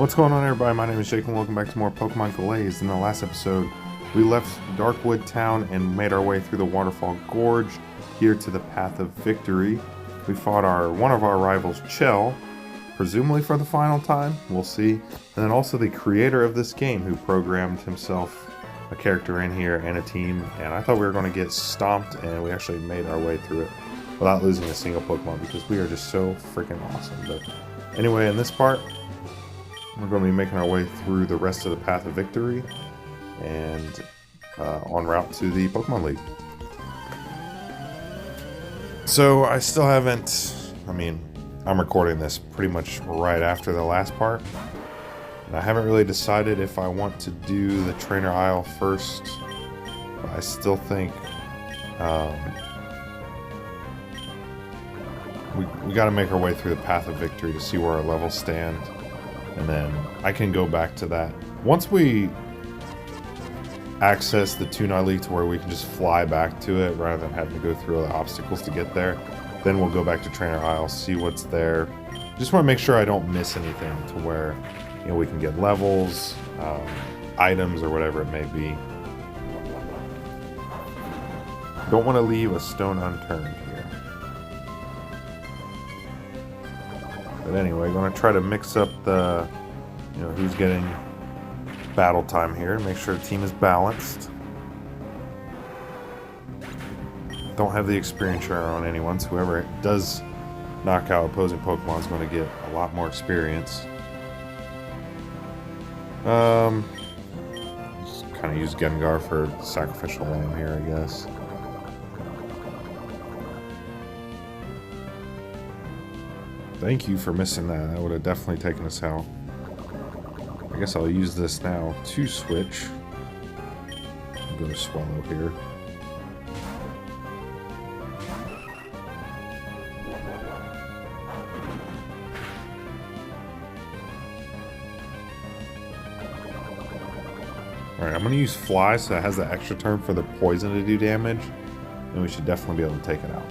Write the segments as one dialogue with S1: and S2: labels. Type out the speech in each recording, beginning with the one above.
S1: What's going on, everybody? My name is Jake and welcome back to more Pokemon Glazed. In the last episode, we left Darkwood Town and made our way through the Waterfall Gorge here to the Path of Victory. We fought one of our rivals, Chell, presumably for the final time. We'll see. And then also the creator of this game, who programmed himself a character in here and a team. And I thought we were going to get stomped, and we actually made our way through it without losing a single Pokemon because we are just so freaking awesome. But anyway, in this part, we're going to be making our way through the rest of the Path of Victory and en route to the Pokemon League. So I still haven't, I'm recording this pretty much right after the last part. And I haven't really decided if I want to do the Trainer Isle first. But I still think we got to make our way through the Path of Victory to see where our levels stand. And then I can go back to that. Once we access the Toonai League to where we can just fly back to it rather than having to go through all the obstacles to get there, then we'll go back to Trainer Isle, see what's there. Just want to make sure I don't miss anything to where, we can get levels, items, or whatever it may be. Don't want to leave a stone unturned here. But anyway, going to try to mix up the, who's getting battle time here. Make sure the team is balanced. Don't have the experience share on anyone, so whoever does knock out opposing Pokemon is going to get a lot more experience. Just kind of use Gengar for sacrificial lamb here, I guess. Thank you for missing that. That would have definitely taken us out. I guess I'll use this now to switch. I'll go to Swallow here. Alright, I'm going to use Fly so it has the extra turn for the poison to do damage. And we should definitely be able to take it out.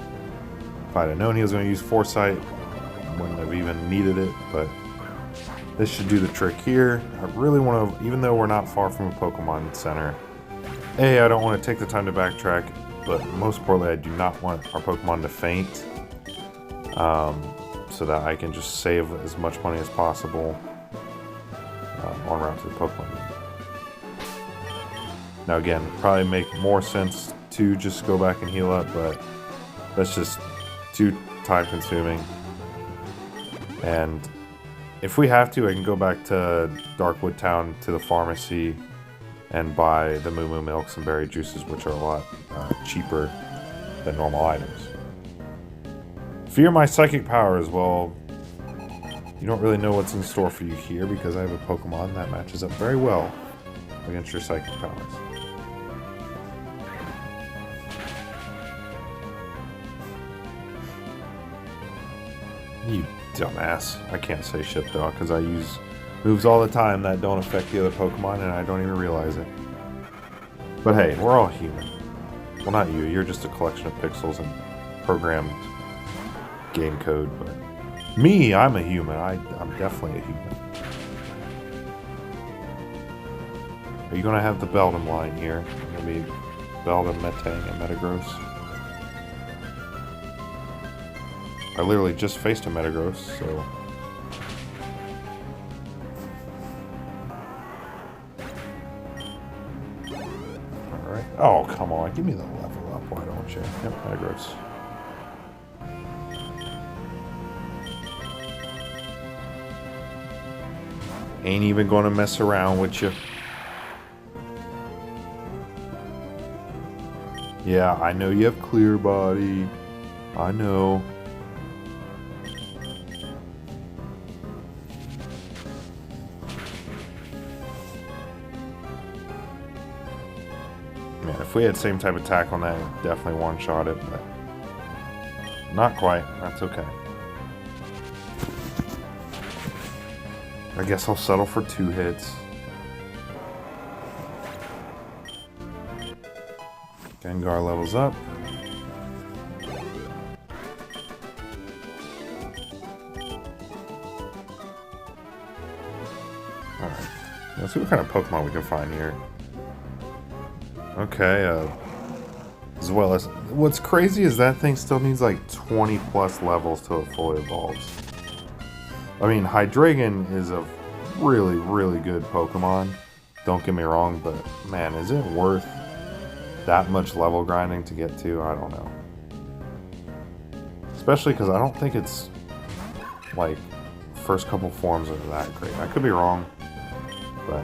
S1: If I'd have known he was going to use Foresight, wouldn't have even needed it, but this should do the trick here. I really want to, even though we're not far from a Pokemon Center, I don't want to take the time to backtrack, but most importantly, I do not want our Pokemon to faint, so that I can just save as much money as possible en route to the Pokemon League. Now again, probably make more sense to just go back and heal up, but that's just too time consuming. And if we have to, I can go back to Darkwood Town to the pharmacy and buy the Moo Moo Milks and berry juices, which are a lot cheaper than normal items. Fear my psychic powers. Well, you don't really know what's in store for you here because I have a Pokemon that matches up very well against your psychic powers. You dumbass. I can't say shit though, because I use moves all the time that don't affect the other Pokemon and I don't even realize it. But hey, we're all human. Well, not you. You're just a collection of pixels and programmed game code. But me, I'm a human. I'm definitely a human. Are you going to have the Beldum line here? Going to be Beldum, Metang, and Metagross. I literally just faced a Metagross, so... Alright. Oh, come on. Give me the level up, why don't you? Yep, Metagross. Ain't even gonna mess around with you. Yeah, I know you have Clear Body. I know. If we had same type of attack on that, it'd definitely one-shot it, but not quite. That's okay. I guess I'll settle for 2 hits. Gengar levels up. Alright. Let's see what kind of Pokemon we can find here. Okay, as well as... What's crazy is that thing still needs like 20 plus levels till it fully evolves. I mean, Hydreigon is a really, really good Pokemon. Don't get me wrong, but man, is it worth that much level grinding to get to? I don't know. Especially because I don't think it's like first couple forms are that great. I could be wrong, but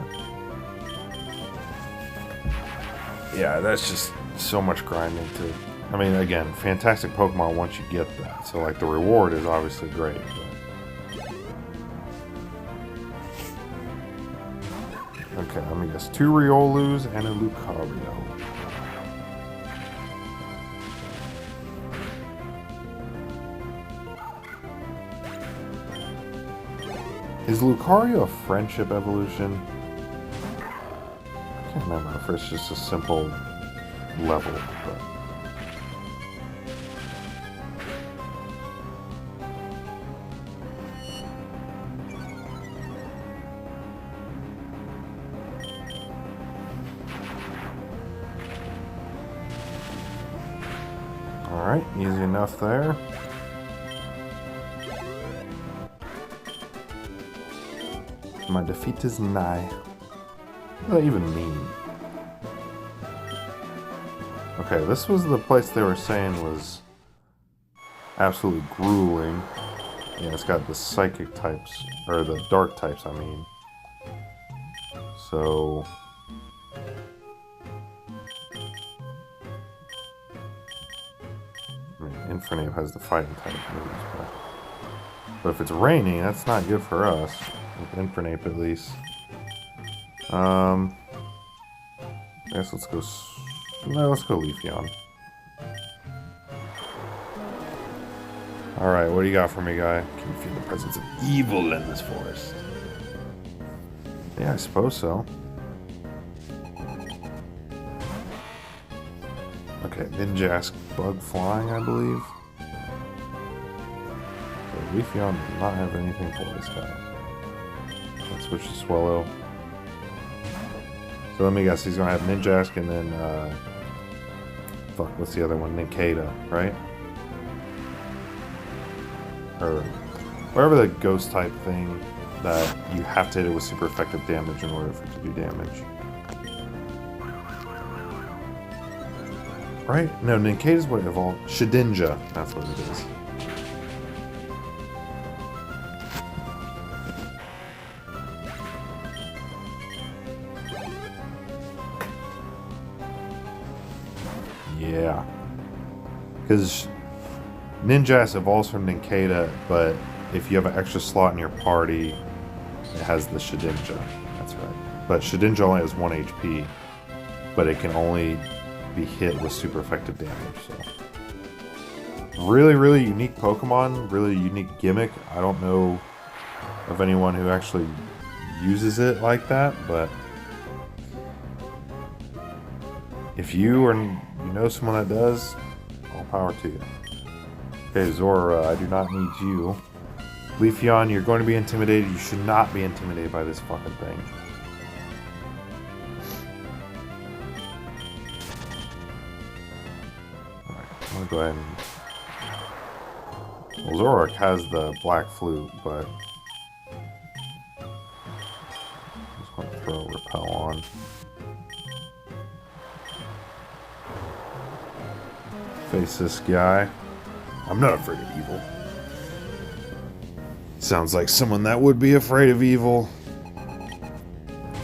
S1: yeah, that's just so much grinding to... I mean, again, fantastic Pokemon once you get that. So like the reward is obviously great. But... Okay, let me guess. 2 Riolus and a Lucario. Is Lucario a friendship evolution? I can't remember if it's just a simple level, but... Alright, easy enough there. My defeat is nigh. What does that even mean? Okay, this was the place they were saying was absolutely grueling. Yeah, it's got the psychic types, or the dark types, I mean. So... I mean, Infernape has the fighting type moves, but if it's raining, that's not good for us. With Infernape, at least. I guess let's go... No, let's go Leafeon. Alright, what do you got for me, guy? Can you feel the presence of evil in this forest? Yeah, I suppose so. Okay, Ninjask Bug Flying, I believe. Okay, Leafeon does not have anything for this guy. Let's switch to Swallow. So let me guess, he's gonna have Ninjask and then, fuck, what's the other one? Nincada, right? Or whatever the ghost type thing that you have to hit it with super effective damage in order for it to do damage. Right? No, Nincada's what it evolved. Shedinja, that's what it is. Yeah. Because Ninjask evolves from Nincada, but if you have an extra slot in your party, it has the Shedinja. That's right. But Shedinja only has 1 HP, but it can only be hit with super effective damage. So, really, really unique Pokemon, really unique gimmick. I don't know of anyone who actually uses it like that, but if you know someone that does, all power to you. Okay, Zora, I do not need you. Leafeon, you're going to be intimidated. You should not be intimidated by this fucking thing. Alright, I'm gonna go ahead and... Well, Zoroark has the Black Flute, but... I'm just going to throw Repel on. Face this guy. I'm not afraid of evil. Sounds like someone that would be afraid of evil.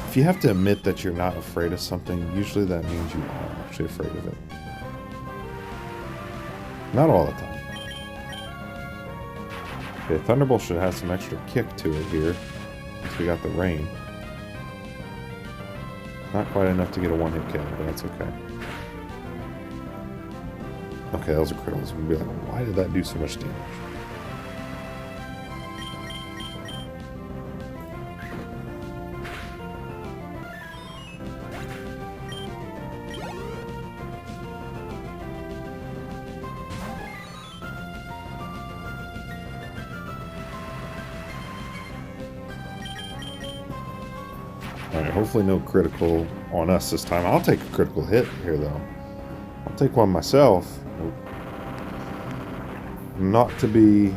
S1: If you have to admit that you're not afraid of something, usually that means you are actually afraid of it. Not all the time. Okay, Thunderbolt should have some extra kick to it here, since we got the rain. Not quite enough to get a one-hit kill, but that's okay. Okay, that was a critical. I was going to be like, why did that do so much damage? Alright, hopefully no critical on us this time. I'll take a critical hit here, though. I'll take one myself. Nope. Not to be...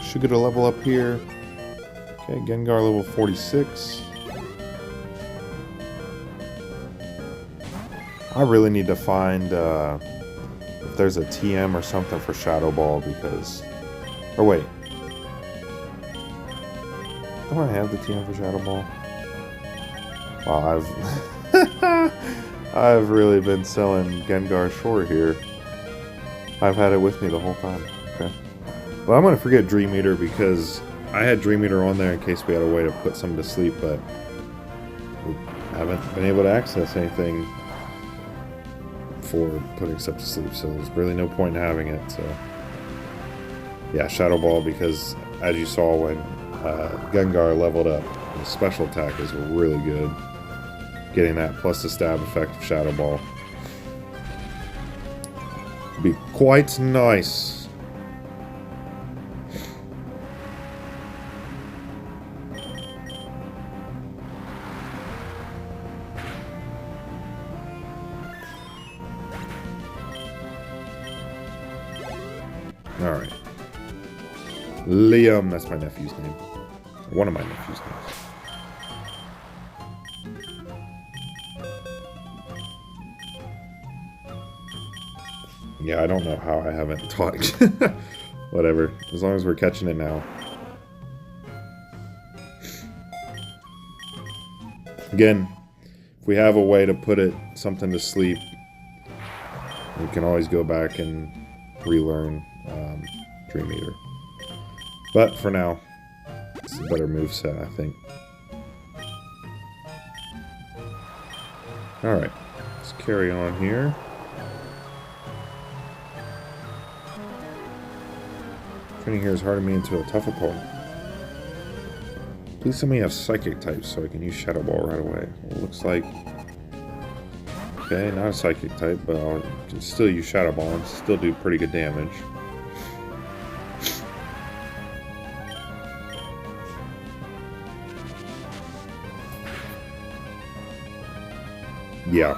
S1: Should get a level up here. Okay, Gengar level 46. I really need to find if there's a TM or something for Shadow Ball because... Or wait. Don't I have the TM for Shadow Ball? Wow, I've really been selling Gengar short here. I've had it with me the whole time. Okay. Well, I'm going to forget Dream Eater because I had Dream Eater on there in case we had a way to put some to sleep, but we haven't been able to access anything for putting stuff to sleep, so there's really no point in having it. So yeah, Shadow Ball, because as you saw when Gengar leveled up, the special attack is really good. Getting that plus the stab effect of Shadow Ball would be quite nice. Alright. Liam, that's my nephew's name. One of my nephew's names. Yeah, I don't know how I haven't taught. Whatever. As long as we're catching it now. Again, if we have a way to put something to sleep, we can always go back and relearn Dream Eater. But for now, it's a better moveset, I think. Alright, let's carry on here. Training here is hardening me into a tough opponent. Please tell me you have Psychic types so I can use Shadow Ball right away. Well, it looks like... Okay, not a Psychic type, but I can still use Shadow Ball and still do pretty good damage. Yeah.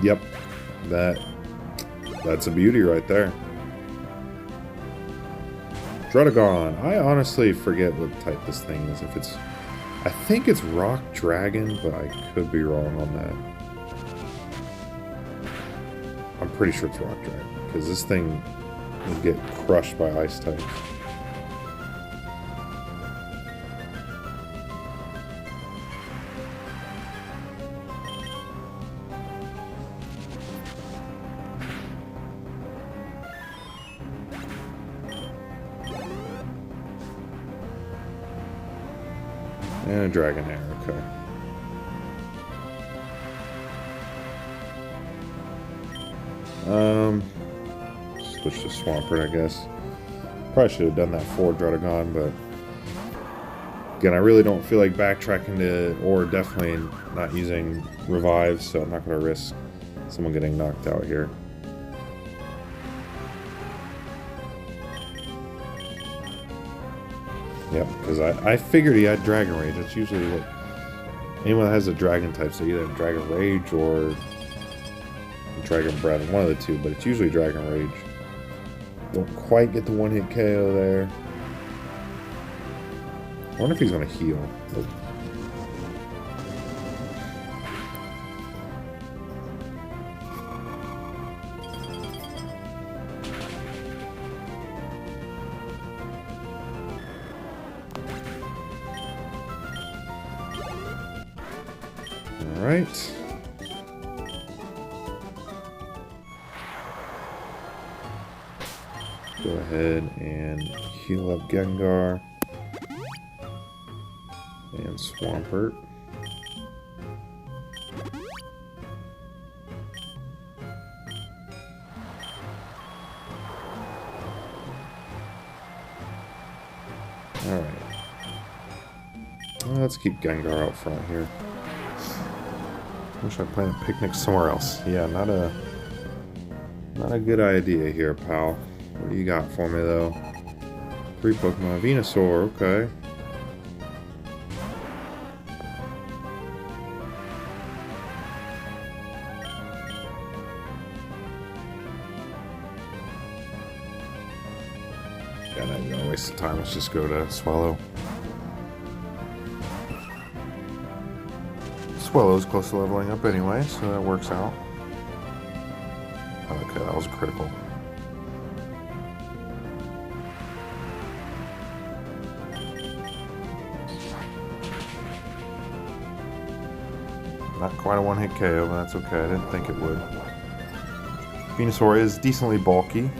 S1: Yep. That's a beauty right there. Druddigon. I honestly forget what type this thing is. If it's... I think it's Rock Dragon, but I could be wrong on that. I'm pretty sure it's Rock Dragon, because this thing will get crushed by Ice types. And a Dragonair, okay. Switch to Swampert, I guess. Probably should have done that for Druddigon, but again, I really don't feel like backtracking to, or definitely not using Revive, so I'm not going to risk someone getting knocked out here. Yep, because I figured he had Dragon Rage. That's usually what anyone that has a Dragon type, so either Dragon Rage or Dragon Breath, one of the two, but it's usually Dragon Rage. Don't quite get the one-hit KO there. I wonder if he's going to heal. Oh. Alright. Go ahead and heal up Gengar and Swampert. Alright. Well, let's keep Gengar out front here. Wish I planned a picnic somewhere else. Yeah, not a good idea here, pal. What do you got for me, though? 3 Pokemon. Venusaur, okay. Yeah, not even gonna waste of time. Let's just go to Swallow. Swallow's close to leveling up anyway, so that works out. Okay, that was critical. Not quite a one-hit KO, but that's okay. I didn't think it would. Venusaur is decently bulky.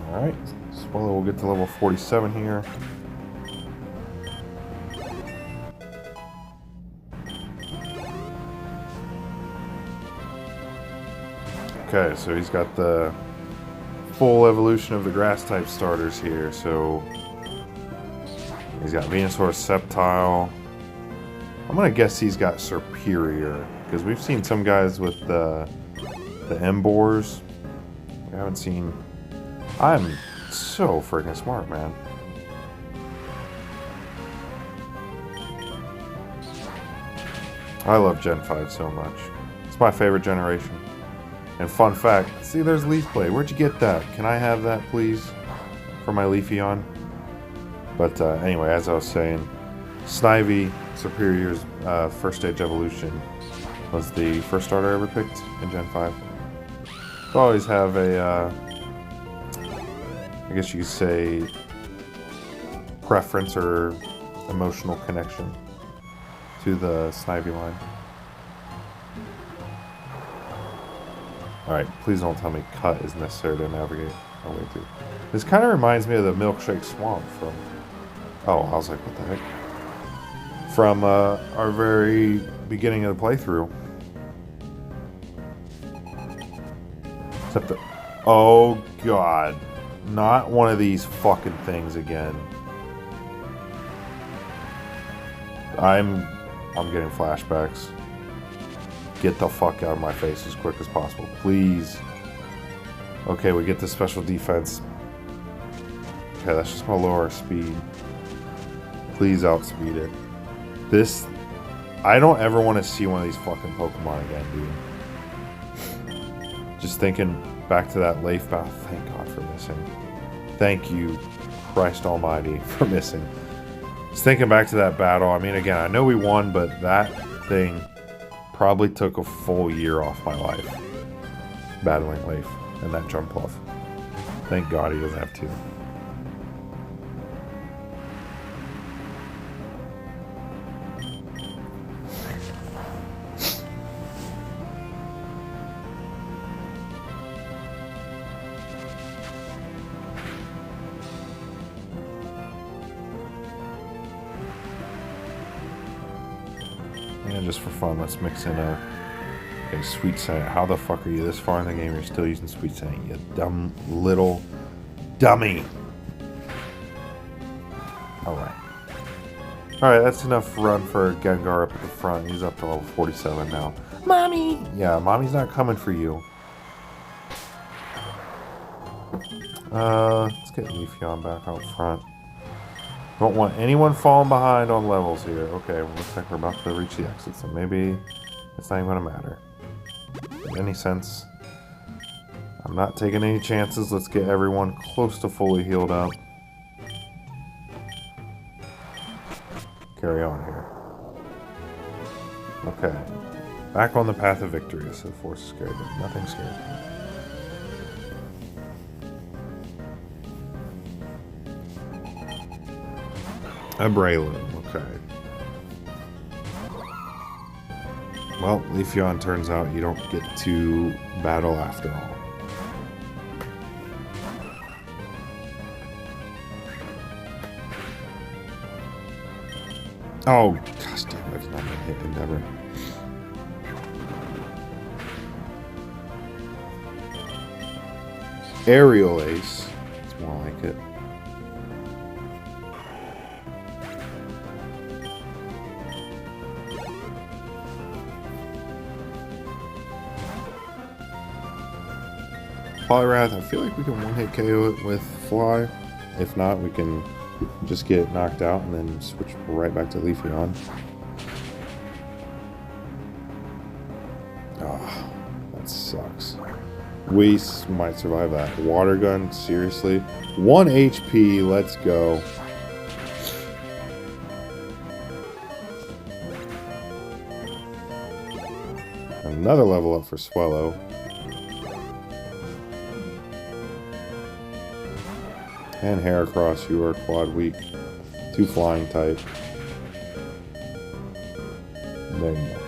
S1: Alright, Swallow will get to level 47 here. Okay, so he's got the full evolution of the grass-type starters here. So he's got Venusaur, Sceptile. I'm gonna guess he's got Superior, because we've seen some guys with the Embors. We haven't seen... I'm so freaking smart, man. I love Gen 5 so much. It's my favorite generation. And fun fact, see, there's Leaf Blade. Where'd you get that? Can I have that, please? For my Leafeon? But anyway, as I was saying, Snivy, Superior's first stage evolution, was the first starter I ever picked in Gen 5. I always have a, I guess you could say, preference or emotional connection to the Snivy line. Alright, please don't tell me cut is necessary to navigate our way through. This kind of reminds me of the Milkshake Swamp from... Oh, I was like, what the heck? From our very beginning of the playthrough. Except the... Oh, God. Not one of these fucking things again. I'm getting flashbacks. Get the fuck out of my face as quick as possible, please. Okay, we get the special defense. Okay, that's just gonna lower our speed. Please outspeed it. This... I don't ever want to see one of these fucking Pokemon again, dude. Just thinking back to that Leaf battle. Thank God for missing. Thank you, Christ Almighty, for missing. Just thinking back to that battle. I mean, again, I know we won, but that thing probably took a full year off my life. Battling Leaf and that jump off. Thank God he doesn't have to. And just for fun, let's mix in a Sweet Scent. How the fuck are you this far in the game? You're still using Sweet Scent, you dumb little dummy. Alright. Alright, that's enough run for Gengar up at the front. He's up to level 47 now. Mommy! Yeah, Mommy's not coming for you. Let's get Leafeon back out front. Don't want anyone falling behind on levels here. Okay, well, looks like we're about to reach the exit, so maybe it's not even gonna matter. In any sense, I'm not taking any chances. Let's get everyone close to fully healed up. Carry on here. Okay. Back on the path of victory. So the force is scary, but nothing scares me. A Breloom, okay. Well, Leafeon turns out you don't get to battle after all. Oh, gosh damn it, I did not hit Endeavor. Aerial Ace. It's more like it. Polyrath, I feel like we can one-hit KO it with Fly. If not, we can just get knocked out and then switch right back to Leafeon. Oh, that sucks. We might survive that. Water gun, seriously? 1 HP, let's go. Another level up for Swellow. And Heracross, you are quad weak. 2 flying type. There you go.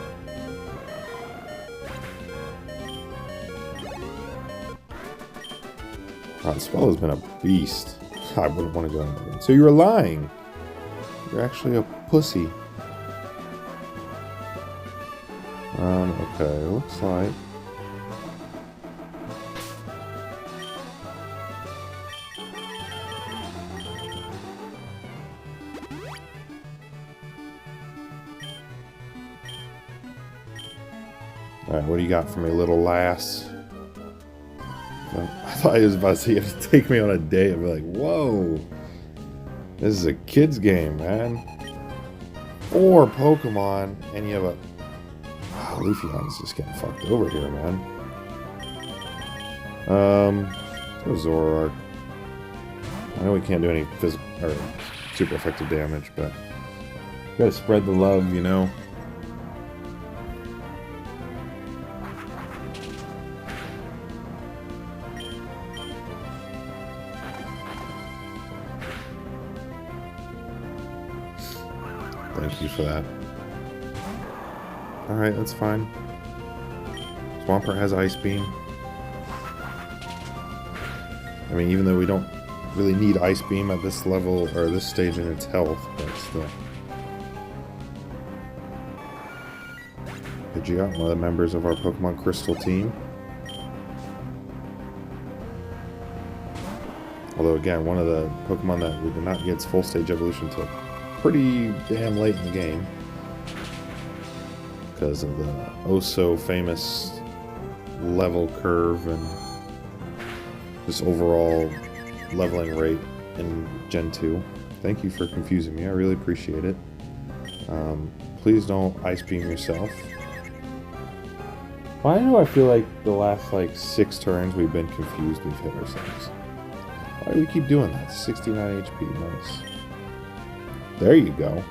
S1: God, Swellow's been a beast. I wouldn't want to go in again. So you were lying. You're actually a pussy. Okay, looks like. Alright, what do you got for me, little lass? I thought he was about to say you have to take me on a date. I'd be like, whoa. This is a kid's game, man. 4 Pokemon, and you have a... Wow, Leafeon's just getting fucked over here, man. Zoroark. I know we can't do any physical or super effective damage, but... You gotta spread the love, you know? Thank you for that. Alright, that's fine. Swampert has Ice Beam. I mean, even though we don't really need Ice Beam at this level, or this stage in its health, but still. Pidgeot, one of the members of our Pokemon Crystal team. Although, again, one of the Pokemon that we did not get its full stage evolution till pretty damn late in the game. Because of the oh-so-famous level curve and just overall leveling rate in Gen 2. Thank you for confusing me. I really appreciate it. Please don't Ice Beam yourself. Why do I feel like the last, 6 turns we've been confused we've hit ourselves? Why do we keep doing that? 69 HP. Nice. There you go.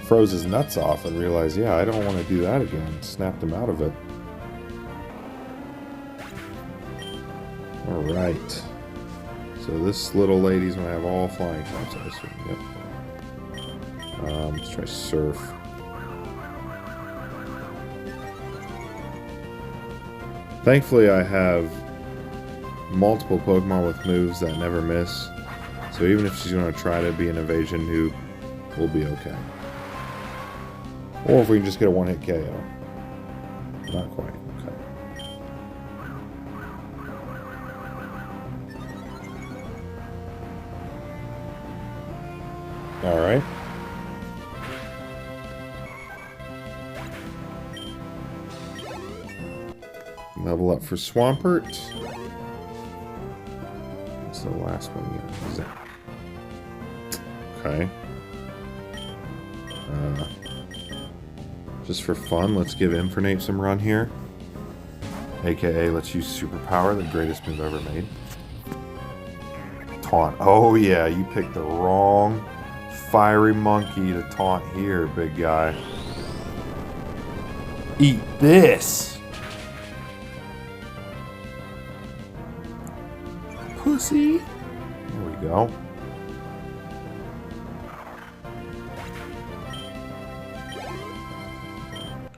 S1: Froze his nuts off and realized, yeah, I don't want to do that again. Snapped him out of it. Alright. So this little lady's going to have all flying types, I assume. Yep. Let's try Surf. Thankfully, I have multiple Pokemon with moves that never miss. So even if she's going to try to be an evasion noob, we'll be okay. Or if we can just get a one-hit KO. Not quite. Okay. Alright. Level up for Swampert. What's the last one here? Is that... Okay. Just for fun, let's give Infernape some run here. AKA, let's use Superpower, the greatest move ever made. Taunt. Oh yeah, you picked the wrong fiery monkey to taunt here, big guy. Eat this! Pussy! There we go.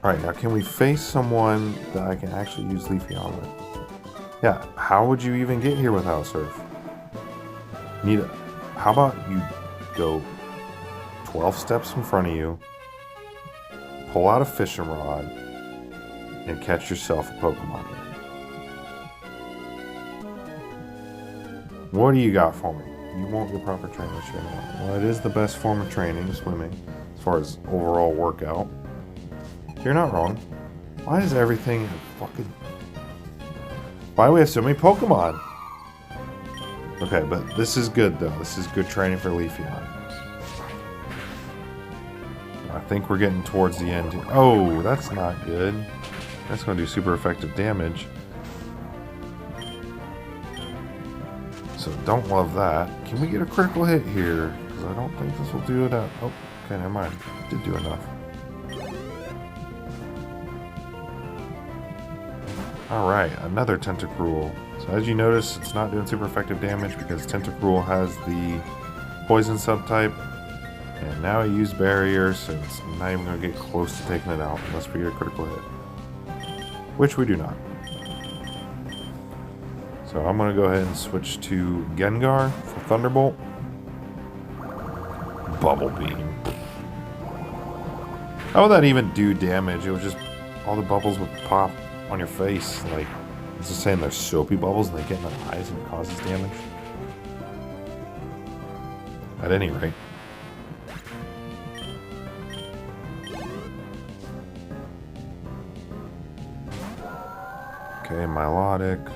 S1: Alright, now can we face someone that I can actually use Leafeon with? Yeah, how would you even get here without Surf? How about you go 12 steps in front of you, pull out a fishing rod, and catch yourself a Pokemon. What do you got for me? You want your proper training? Well, it is the best form of training, swimming, as far as overall workout. You're not wrong. Why is everything fucking... Why do we have so many Pokemon? Okay, but this is good, though. This is good training for Leafeon. I think we're getting towards the end. Oh, that's not good. That's going to do super effective damage. So don't love that. Can we get a critical hit here? Because I don't think this will do it out. Oh, okay, never mind. It did do enough. Alright, another Tentacruel. So as you notice, it's not doing super effective damage because Tentacruel has the poison subtype. And now I use barrier, so it's not even going to get close to taking it out unless we get a critical hit. Which we do not. So I'm going to go ahead and switch to Gengar for Thunderbolt. Bubble Beam. How would that even do damage? It was just all the bubbles would pop on your face. Like, it's just saying they're soapy bubbles and they get in the eyes and it causes damage. At any rate. Okay, Milotic.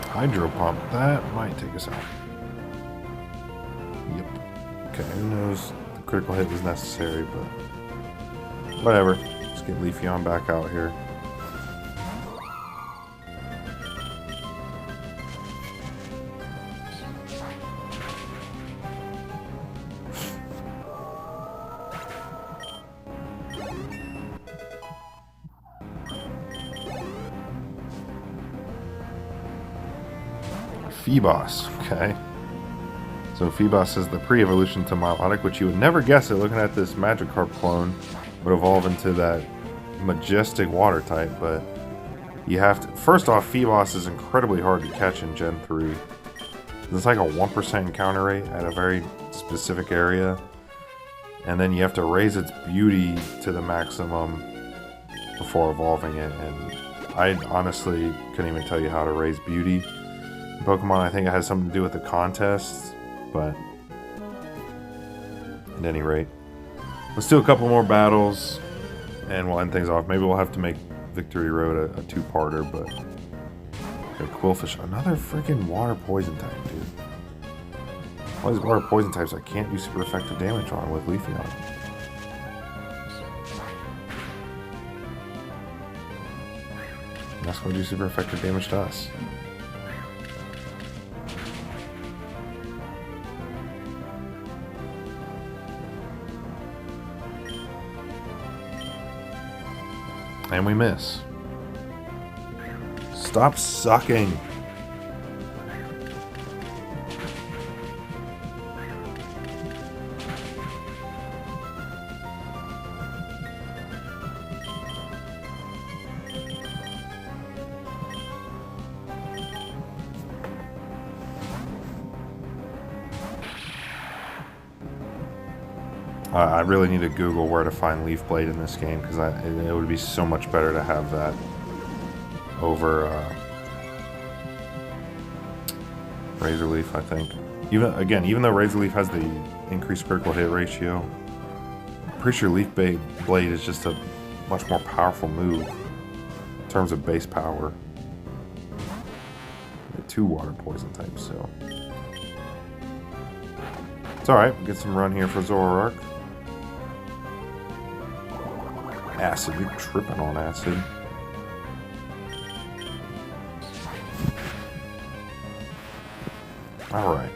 S1: Hydro Pump, that might take us out. Yep. Okay, who knows? The critical hit was necessary, but whatever. Let's get Leafeon back out here. Feebas, okay. So Feebas is the pre-evolution to Milotic, which you would never guess it looking at this Magikarp clone would evolve into that majestic water type, but you have to... First off, Feebas is incredibly hard to catch in Gen 3. It's like a 1% encounter rate at a very specific area, and then you have to raise its beauty to the maximum before evolving it, and I honestly couldn't even tell you how to raise beauty. Pokemon, I think it has something to do with the contests, but at any rate, let's do a couple more battles and we'll end things off. Maybe we'll have to make Victory Road a two-parter, but okay, Quillfish, another freaking water poison type, dude. All these water poison types I can't do super effective damage on with Leafeon. And that's going to do super effective damage to us. And we miss. Stop sucking. I really need to Google where to find Leaf Blade in this game, because it would be so much better to have that over Razor Leaf, I think. Even though Razor Leaf has the increased critical hit ratio, I'm pretty sure Leaf Blade is just a much more powerful move in terms of base power. Two water poison types, so it's alright. We'll get some run here for Zoroark. Acid, you're tripping on acid. Alright.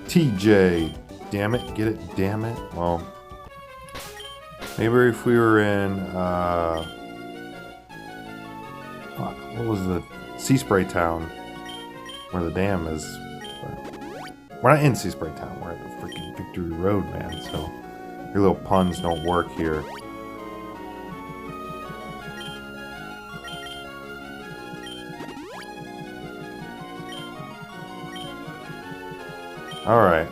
S1: TJ. Damn it, get it, damn it. Well, maybe if we were in, what was the Sea Spray Town, where the dam is. We're not in Sea Spray Town, we're at the freaking Victory Road, man, so your little puns don't work here. Alright.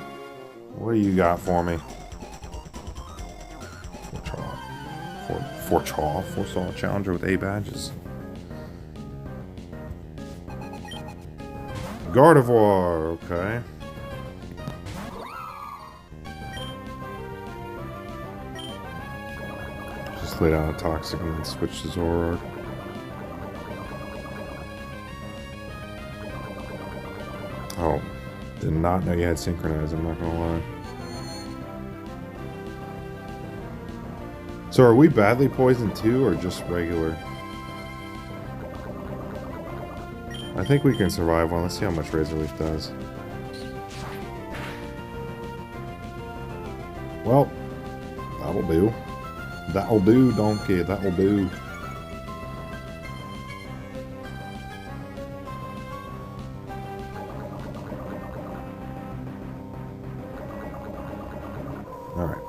S1: What do you got for me? Four-saw challenger with A badges. Gardevoir, okay. Just lay down a toxic and then switch to Zoroark. Oh, did not know you had synchronized, I'm not gonna lie. So are we badly poisoned too, or just regular? I think we can survive one. Let's see how much Razor Leaf does. Well, that'll do. That'll do, donkey. That'll do. Alright.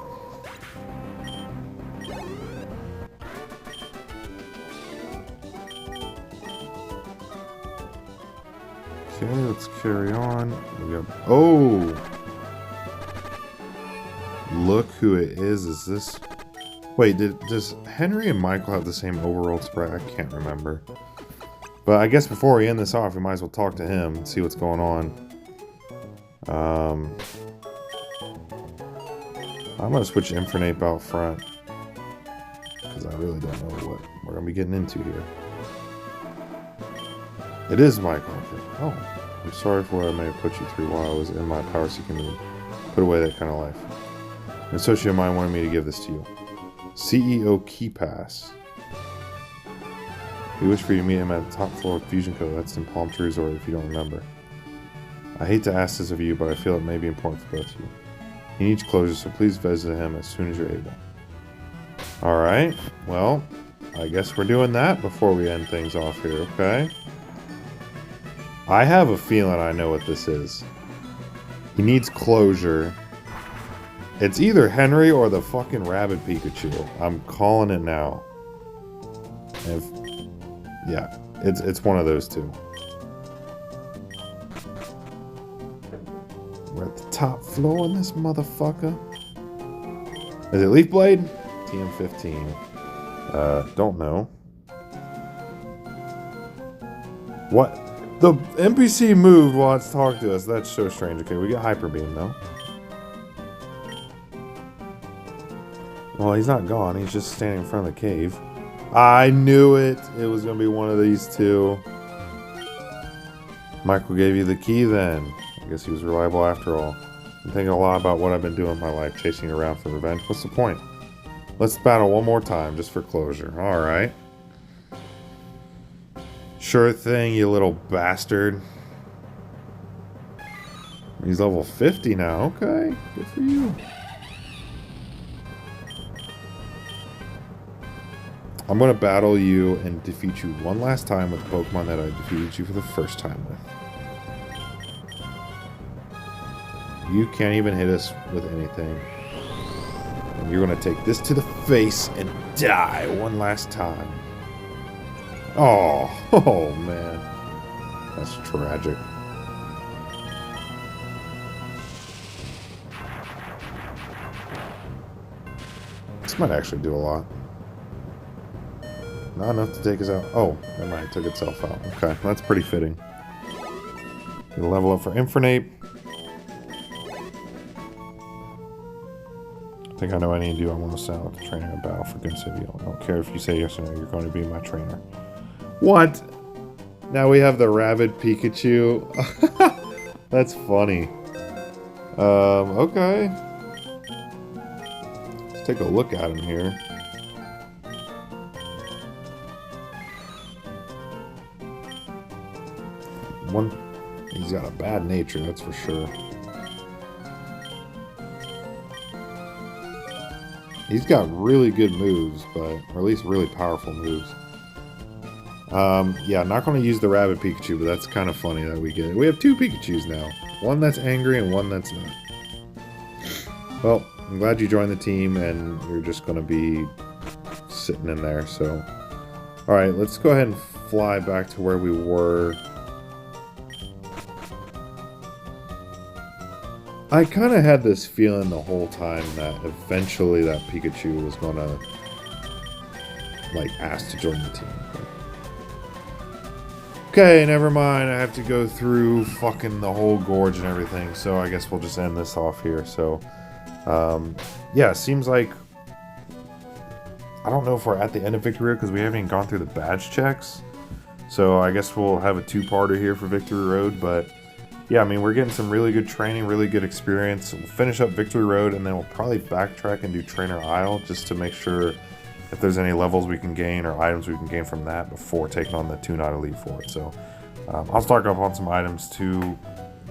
S1: Okay, let's carry on. We got, oh! Look who it is. Is this... Wait, does Henry and Michael have the same overworld sprite? I can't remember. But I guess before we end this off, we might as well talk to him and see what's going on. I'm going to switch Infernape out front. Because I really don't know what we're going to be getting into here. It is Michael. Oh, I'm sorry for what I may have put you through while I was in my power-seeking mood. Put away that kind of life. An associate of mine wanted me to give this to you. CEO Key Pass. We wish for you to meet him at the top floor of Fusion Co. That's in Palm Tree Resort if you don't remember. I hate to ask this of you, but I feel it may be important for both of you. He needs closure, so please visit him as soon as you're able. Alright, well, I guess we're doing that before we end things off here, okay? I have a feeling I know what this is. He needs closure. It's either Henry or the fucking Rabid Pikachu. I'm calling it now. Yeah, it's one of those two. We're at the top floor in this motherfucker. Is it Leaf Blade? TM15. Don't know. What? The NPC moved while it's talking to us. That's so strange. Okay, we get Hyper Beam though. Well, he's not gone. He's just standing in front of the cave. I knew it. It was going to be one of these two. Michael gave you the key then. I guess he was reliable after all. I'm thinking a lot about what I've been doing in my life, chasing you around for revenge. What's the point? Let's battle one more time, just for closure. Alright. Sure thing, you little bastard. He's level 50 now. Okay, good for you. I'm going to battle you and defeat you one last time with the Pokemon that I defeated you for the first time with. You can't even hit us with anything. And you're going to take this to the face and die one last time. Oh man. That's tragic. This might actually do a lot. Not enough to take us out. Oh, never mind. It took itself out. Okay, that's pretty fitting. Gonna level up for Infernape. I think I know what I need to do. I want to send out the trainer in battle for Gunsidio. I don't care if you say yes or no. You're going to be my trainer. What? Now we have the Rabid Pikachu. That's funny. Okay. Let's take a look at him here. He's got a bad nature, that's for sure. He's got really good moves, or at least really powerful moves. Yeah, not going to use the Rabid Pikachu, but that's kind of funny that we get it. We have two Pikachus now. One that's angry and one that's not. Well, I'm glad you joined the team, and you're just going to be sitting in there, so... Alright, let's go ahead and fly back to where we were. I kind of had this feeling the whole time that eventually that Pikachu was gonna like ask to join the team. Okay, never mind. I have to go through fucking the whole gorge and everything. So I guess we'll just end this off here. So, yeah, seems like I don't know if we're at the end of Victory Road because we haven't even gone through the badge checks. So I guess we'll have a two-parter here for Victory Road. But yeah, I mean, we're getting some really good training, really good experience. We'll finish up Victory Road and then we'll probably backtrack and do Trainer Isle just to make sure if there's any levels we can gain or items we can gain from that before taking on the Toonai Elite Four. So I'll stock up on some items too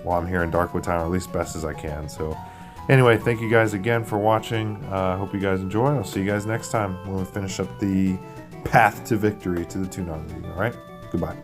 S1: while I'm here in Darkwood Town, or at least best as I can. So anyway, thank you guys again for watching. Hope you guys enjoy. I'll see you guys next time when we finish up the path to victory to the Toonai Elite. All right, goodbye.